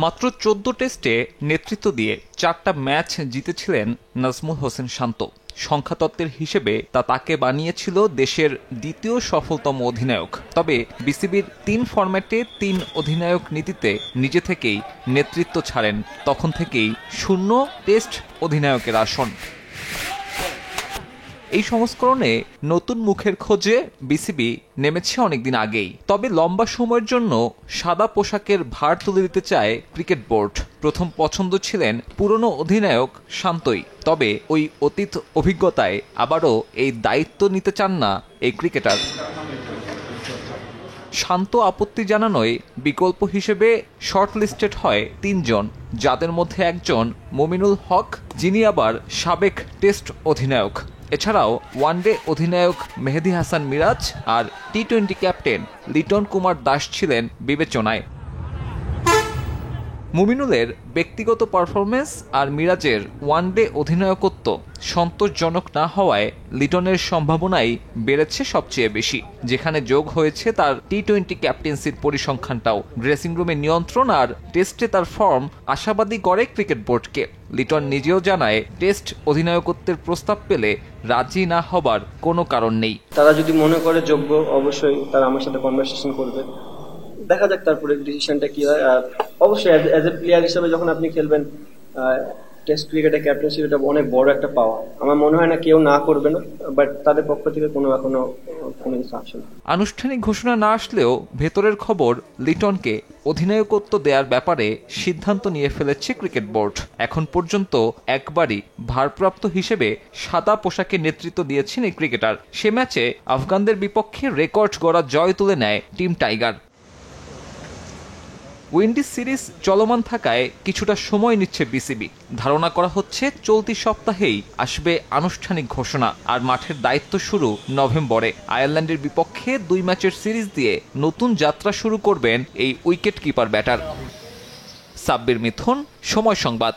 মাত্র ১৪ টেস্টে নেতৃত্ব দিয়ে ৪টা ম্যাচ জিতেছিলেন নাজমুল হোসেন শান্ত। সংখ্যাতত্ত্বের হিসেবে তাকে বানিয়েছিল দেশের দ্বিতীয় সফলতম অধিনায়ক। তবে বিসিবির ৩ ফরম্যাটে ৩ অধিনায়ক নীতিতে নিজে থেকেই নেতৃত্ব ছাড়েন। তখন থেকেই শূন্য টেস্ট অধিনায়কের আসন। এই সংস্করণে নতুন মুখের খোঁজে বিসিবি নেমেছে অনেকদিন আগেই। তবে লম্বা সময়ের জন্য সাদা পোশাকের ভার তুলে দিতে চায় ক্রিকেট বোর্ড। প্রথম পছন্দ ছিলেন পুরনো অধিনায়ক শান্তই। তবে ওই অতীত অভিজ্ঞতায় আবারও এই দায়িত্ব নিতে চান না এই ক্রিকেটার। শান্ত আপত্তি জানানোয় বিকল্প হিসেবে শর্টলিস্টেড হয় ৩ জন, যাদের মধ্যে একজন মমিনুল হক, যিনি আবার সাবেক টেস্ট অধিনায়ক। এছাড়াও ওয়ানডে অধিনায়ক মেহেদী হাসান মিরাজ আর টি-20 ক্যাপ্টেন লিটন কুমার দাস ছিলেন বিবেচনায়। মুমিনুলের ব্যক্তিগত পারফরমেন্স আর মিরাজের ওয়ানডে অধিনায়কত্ব সন্তোষজনক না হওয়ায় লিটনের সম্ভাবনাই বেড়েছে সবচেয়ে বেশি, যেখানে যোগ হয়েছে তার টি-20 ক্যাপ্টেন্সির পরিসংখ্যানটাও। ড্রেসিং রুমে নিয়ন্ত্রণ আর টেস্টে তার ফর্ম আশাবাদী করে ক্রিকেট বোর্ডকে। লিটন নিজেও জানায়, টেস্ট অধিনায়কত্বের প্রস্তাব পেলে রাজি না হবার কোনো কারণ নেই। তারা যদি মনে করে যোগ্য, অবশ্যই তারা আমার সাথে কনভারসেশন করবে, দেখা যাক তারপরে ডিসিশনটা কি হয়। আর অবশ্যই অ্যাজ এ প্লেয়ার হিসেবে যখন আপনি খেলবেন টেস্ট ক্রিকেটে ক্যাপ্টেনশিপ, এটা অনেক বড় একটা পাওয়া। আমার মনে হয় না কেউ না করবে না, বাট তাদের পক্ষ থেকে কোনো কিছু আসে না। আনুষ্ঠানিক ঘোষণা না আসলেও ভেতরের খবর, লিটনকে অধিনায়কত্ব দেওয়ার ব্যাপারে সিদ্ধান্ত নিয়ে ফেলেছে ক্রিকেট বোর্ড। এখন পর্যন্ত একবারই ভারপ্রাপ্ত হিসেবে সাদা পোশাকে নেতৃত্ব দিয়েছেন এই ক্রিকেটার। সে ম্যাচে আফগানদের বিপক্ষে রেকর্ড গড়া জয় তুলে নেয় টিম টাইগার। উইন্ডিজ সিরিজ চলমান থাকায় কিছুটা সময় নিচ্ছে বিসিবি। ধারণা করা হচ্ছে চলতি সপ্তাহেই আসবে আনুষ্ঠানিক ঘোষণা, আর মাঠের দায়িত্ব শুরু নভেম্বরে। আয়ারল্যান্ডের বিপক্ষে 2 ম্যাচের সিরিজ দিয়ে নতুন যাত্রা শুরু করবেন এই উইকেট কিপার ব্যাটার। সাব্বির মিথুন, সময় সংবাদ।